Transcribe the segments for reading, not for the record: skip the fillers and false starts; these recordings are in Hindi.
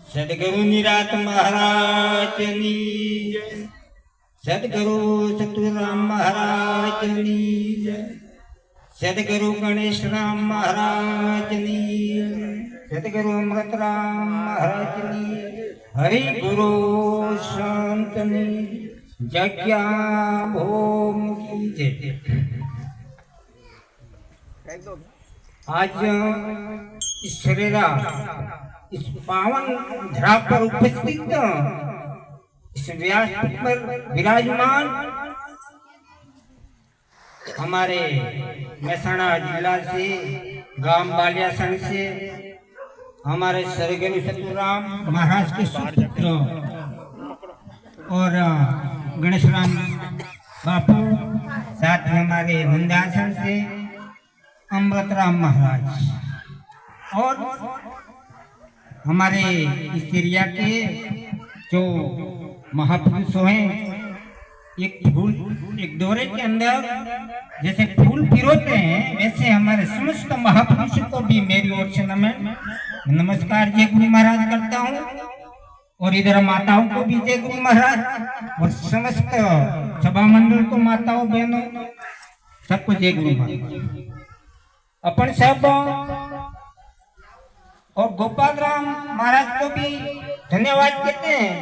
सदगुरु निरात महाराज की जय। सदगुरु सतराम महाराज की जय। सदगुरु गणेश राम महाराज की जय। सदगुरु अमृत राम महाराज की। हरि गुरु संतनी जग्या भोम की जय। आज इस शरीरा इस पावन धरा पर उपस्थित इस व्यासपीठ पर विराजमान हमारे महसाणा जिला से गांव बालियासण से हमारे सरगुरु सतराम महाराज के सुपुत्र और गणेश राम बापू, साथ में हमारे मुंदासन से अमृत राम महाराज और हमारे इस एरिया के जो महापुरुषों हैं, एक दौरे के अंदर जैसे फूल पिरोते हैं वैसे हमारे समस्त महापुरुषों को भी मेरी ओर से नमस्कार जय गुरु महाराज करता हूँ। और इधर माताओं को भी जय गुरु महाराज और समस्त सभा मंडल को माताओं बहनों सबको जय गुरु महाराज। अपन सब और गोपाल राम महाराज को भी धन्यवाद कहते हैं।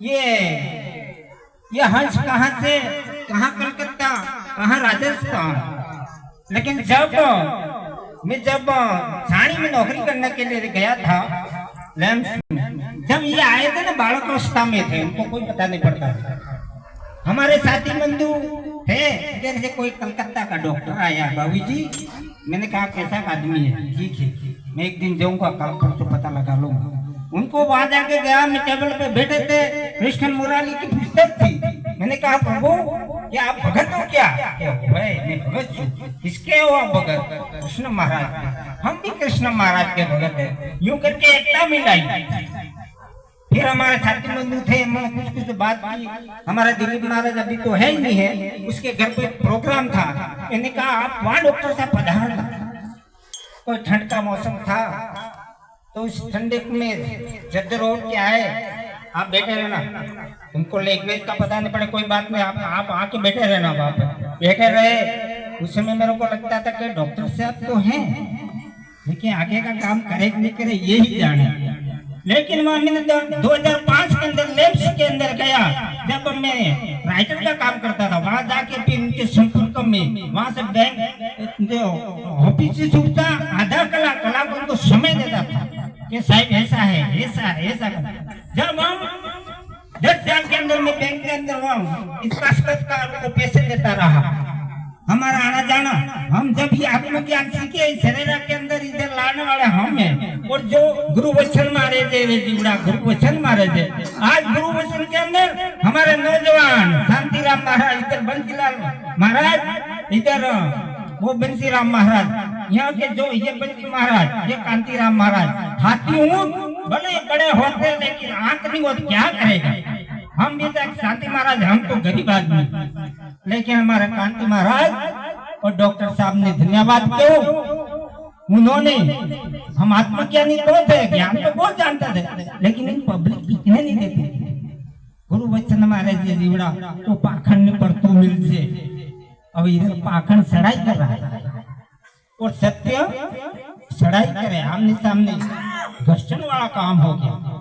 ये हंस कहाँ से कहाँ कलकत्ता कहाँ राजस्थान, लेकिन जब छाणी में नौकरी करने के लिए गया था, जब ये आए थे ना बालक अवस्था में थे, उनको कोई पता नहीं पड़ता था। हमारे साथी बंधु थे, इधर से कोई कलकत्ता का डॉक्टर आया, बाबू जी मैंने कहा कैसा आदमी है, ठीक है मैं एक दिन जाऊंगा, कल परसों पता लगा लूंगा। उनको वहां जाके गया, मैं टेबल पे बैठे थे, कृष्ण मुरारी की पुस्तक थी। मैंने कहा प्रभु क्या आप भगत हो क्या? मैं भगत हूँ। किसके हो आप भगत? कृष्ण महाराज। हम भी कृष्ण महाराज के भगत है। यूं करके एकता मिलाई। फिर हमारे साथी बंधु थे, मैं कुछ बात की। हमारा दिलीप महाराज अभी तो है ही नहीं है, उसके घर पे प्रोग्राम था। मैंने कहा आप वहाँ डॉक्टर साहब पधारना। कोई ठंड का मौसम था, तो उस ठंडे में चद्दर ओढ़ के आए, आप बैठे रहना, उनको लैंग्वेज का पता नहीं पड़े, कोई बात नहीं, आप आके बैठे रहना। वहाँ पे बैठे रहे। उस समय मेरे को लगता था कि डॉक्टर साहब तो हैं, लेकिन आगे का काम करे कि नहीं करे ये ही जाने। लेकिन वहाँ मैंने 2005 के अंदर लैब्स के अंदर गया, जब मैं राइटर का काम करता था, वहाँ जाके फिर उनके संपर्क में वहाँ से बैंक ऑफिस से छूटता, आधा कला को उनको समय देता था कि साहब ऐसा है ऐसा। जब हम 10 साल के अंदर में बैंक के अंदर वहाँ इसका उनको पैसे देता रहा, हमारा आना जाना। हम जब ये आत्मज्ञान सीखे शरीर के अंदर इधर लाने वाले हम हैं। और जो गुरु वचन मारे थे जीवड़ा गुरु वचन मारे थे, आज गुरु वचन के अंदर हमारे नौजवान शांतिराम महाराज, इधर बंसीलाल महाराज, इधर वो बंसीराम महाराज, यहाँ के जो ये बंसी महाराज, ये कांतिराम महाराज, हाथी ऊंट बड़े बड़े होते लेकिन आंख नहीं होती, क्या करेगा? हम भी तक शांति महाराज, हम तो गरीब आदमी, लेकिन हमारे कांति महाराज और डॉक्टर साहब ने धन्यवाद क्यों, उन्होंने, हम आत्मज्ञानी तो थे, ज्ञान तो बहुत जानते थे, लेकिन इन पब्लिक दिखने नहीं देते। गुरु वचन मारे जे जीवड़ा तो पाखंड पर तो मिल से, अब इधर पाखंड सड़ाई कर रहा है और सत्य सड़ाई करे, आमने सामने घर्षण वाला काम हो गया।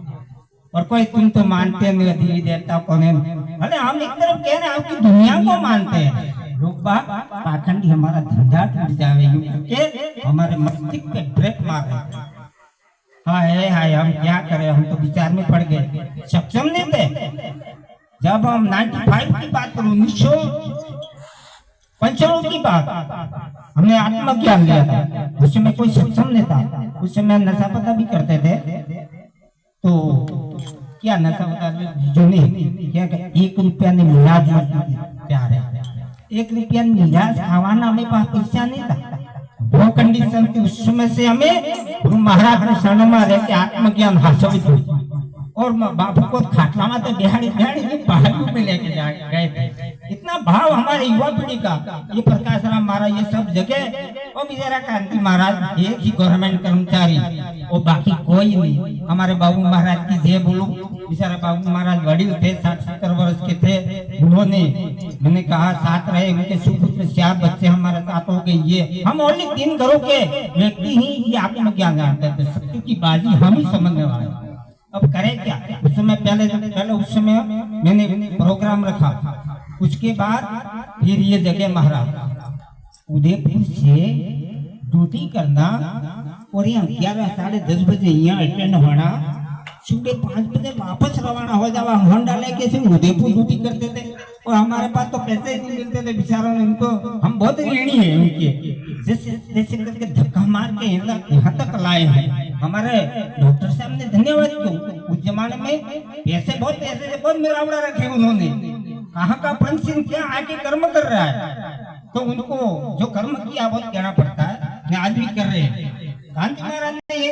और कोई तुम तो मानते नहीं देवी देवता को, अरे हम एक तरफ कह रहे हैं आपकी दुनिया को मानते हैं, लोग पाखंडी हमारा धंधा टूट जावे, क्योंकि हमारे मस्तिष्क पे ब्रेक मार रहे। हाय हम क्या करें, हम तो विचार में पड़ गए, सक्षम नहीं थे। जब हम 95 की बात करूं, 1995 की बात, हमने आत्मज्ञान लिया था, उस समय कोई सक्षम नहीं था, उस समय नशा पता भी करते थे। तो क्या नशा होता जो नहीं, क्या 1 रुपया ने मिलाज प्यार है, 1 रुपया मिलाज खावाना हमें पास पैसा नहीं था। वो कंडीशन थी उस समय से हमें महाराज ने शरण में रह के आत्मज्ञान हासिल किया। और बापू को खाटला में तो बिहाड़ी पहाड़ियों में लेके गए थे। इतना भाव हमारे युवा पीढ़ी का, ये प्रकाश राम महाराज ये सब जगह, और बेचारा क्रांति महाराज एक ही गवर्नमेंट कर्मचारी और बाकी कोई नहीं। हमारे बाबू महाराज की जय बोलो। बेचारा बाबू महाराज वडील थे, 60-70 वर्ष के थे। उन्होंने मैंने कहा साथ रहे, उनके सुपुत्र 4 बच्चे हमारे साथ हो गए। ये हम ओनली 3 घरों के व्यक्ति ही ये आत्मज्ञान जानते थे, सत्य की बाजी हम ही समझने वाले। अब करें क्या? उस समय पहले उस समय मैंने प्रोग्राम रखा, उसके बाद फिर ये जगह महाराज उदयपुर से ड्यूटी करना और यहाँ 11-10:30 बजे यहाँ अटेंड होना, सुबह 5 बजे वापस रवाना हो जावा होंडा लेके से उदयपुर ड्यूटी करते थे। और हमारे पास तो पैसे ही नहीं मिलते थे बेचारों ने, उनको हम बहुत ऋणी है उनके, जैसे करके धक्का मार के यहाँ तक लाए हैं। हमारे डॉक्टर साहब ने धन्यवाद किया, उस जमाने में पैसे बहुत मिलावड़ा रखे उन्होंने, कहाँ का पेंशन क्या आके कर्म कर रहा है, तो उनको जो कर्म किया बहुत कहना पड़ता है, आज भी कर रहे हैं। गांधी महाराज ने ये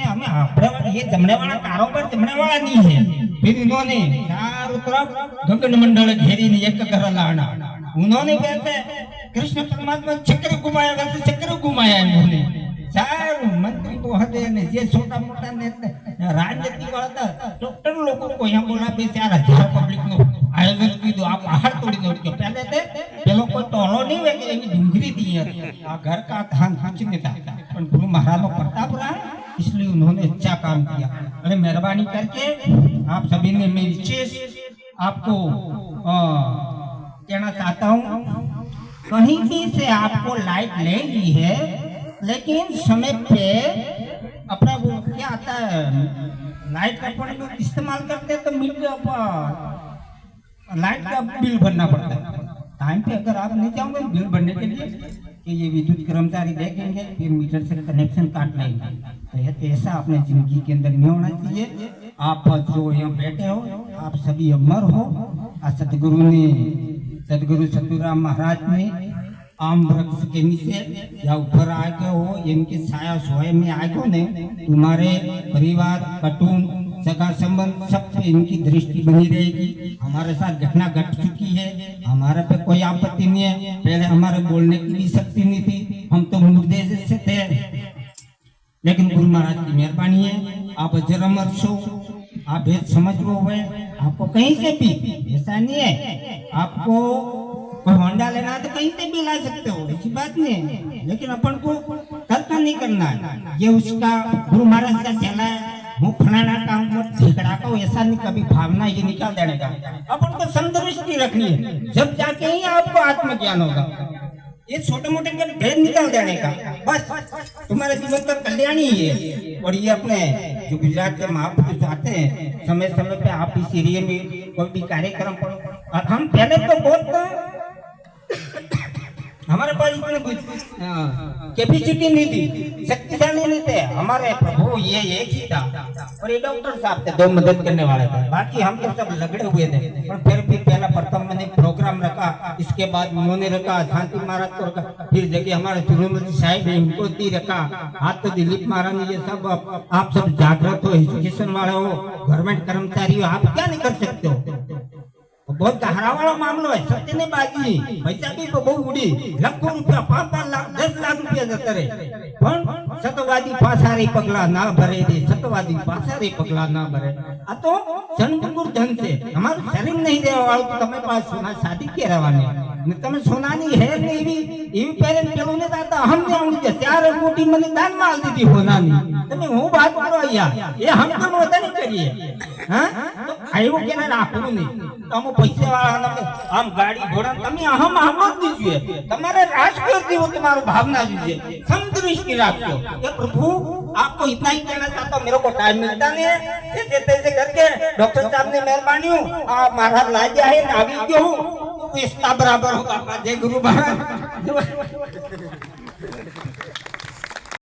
हमें ये जमने वाला कारोबार जमने वाला नहीं है। फिर इन्होंने चारों तरफ गगन मंडल घेरी ने एक कर लाना, उन्होंने कहते कृष्ण परमात्मा चक्र घुमाया, वैसे चक्र घुमाया इन्होंने। चार मंत्री को हदे ने ये छोटा मोटा राजनीति वाला था, डॉक्टर लोगों को यहाँ बोला 4,000 पब्लिक नो आयोजन की दो, आप बाहर तोड़ी दो के पहले थे चलो कोई टोलो नहीं वे कि डूंगरी दी है, घर का धान कुछ नहीं था, पर गुरु महाराज को प्रताप रहा, इसलिए उन्होंने अच्छा काम किया। अरे मेहरबानी करके आप सभी ने मेरी चीज आपको कहना चाहता हूँ, कहीं भी से आपको लाइट ले ली है, लेकिन समय पे अपना वो क्या आता है लाइट का अपन इस्तेमाल करते हैं तो लाइट का बिल भरना पड़ता है। टाइम पे अगर आप नहीं जाओगे बिल भरने के लिए कि ये विद्युत कर्मचारी देखेंगे फिर मीटर से कनेक्शन काट लेंगे, तो ऐसा अपने जिंदगी के अंदर नहीं होना चाहिए। आप जो यहाँ बैठे हो आप सभी अमर हो। सदगुरु सतुराम महाराज ने आम वृक्ष के नीचे या ऊपर आ गए हो, इनके छाया सोए में आ गए ने, तुम्हारे परिवार कुटुंब सगा संबंध सब पे इनकी दृष्टि बनी रहेगी। हमारे साथ घटना घट चुकी है, हमारे पे कोई आपत्ति नहीं है, पहले हमारे बोलने की भी शक्ति नहीं थी, हम तो मुर्दे से थे, लेकिन गुरु महाराज की मेहरबानी है आप अजर अमर सो, आप भेद समझ लो हुए, आपको कहीं से भी ऐसा नहीं है आपको कोई होंडा लेना है तो कहीं से भी ला सकते हो, ऐसी बात नहीं है, लेकिन अपन को तर्क नहीं करना है। ये उसका गुरु महाराज का चला है, वो फलाना काम झगड़ा का ऐसा नहीं, कभी भावना ये निकाल देने का, अपन को समदृष्टि रखनी है, जब जाके ही आपको आत्मज्ञान होगा। ये छोटे मोटे के भेद निकाल देने का, बस तुम्हारे जीवन का कल्याण ही है। और ये अपने जो गुजरात के महापुरुष आते हैं समय समय पे आप इस एरिया में कोई भी कार्यक्रम, हम पहले तो बहुत हमारे पास इतने कैपेसिटी नहीं थी, शक्तिशाली नहीं थे, हमारे प्रभु ये एक ही था और ये डॉक्टर साहब थे, 2 मदद करने वाले थे, बाकी हम तो सब लगड़े हुए थे। और फिर भी पहला प्रथम मैंने प्रोग्राम रखा, इसके बाद उन्होंने रखा शांति महाराज को रखा, फिर जगह हमारे सुरेंद्र साहिब है उनको दी रखा, हाथ तो दिलीप महाराज ने, ये सब आप सब जागृत हो, एजुकेशन वाले हो, गवर्नमेंट कर्मचारी हो, आप क्या नहीं कर सकते हो। बहुत गहरा वाला मामलो है, सत्य ने बाजी पैसा भी तो बहुत उड़ी, लाखों रुपया 5 लाख 10 लाख रुपया जता रहे, पण सतवादी पासारे पगला ना भरे दे, सतवादी पासारे पगला ना भरे। आ तो जन्मगुरु धन से हमाરું શરીર નહીં દેવા વાળું તો તમે પાસ સોના શાદી કરાવવાની ને તમે સોનાની હે ને એવી પેરેન્ટ પેલું ને દાતા હમને આવડી છે 4 કોટી મને દાનમાં આલ દીધી સોનાની, તમે હું વાત કરો યાર, એ હમ તો નહોતા નહીં કરીએ, હા તો આવું કેને રાખવું નહીં, તમે પૈસા વાળા આમ ગાડી ઘોડા તમે અહમ અહમ જ દીજીએ, તમારે राष्ट्रीय जीव तुम्हारा भावना दीजिए, समदृष्टि रखो। ये प्रभु आपको इतना ही कहना चाहता हूँ, मेरे को टाइम मिलता नहीं है, जैसे तैसे करके डॉक्टर साहब ने मेहरबानी आप महाराज ला दिया है, आगे क्यों इतना बराबर होगा जय गुरु महाराज।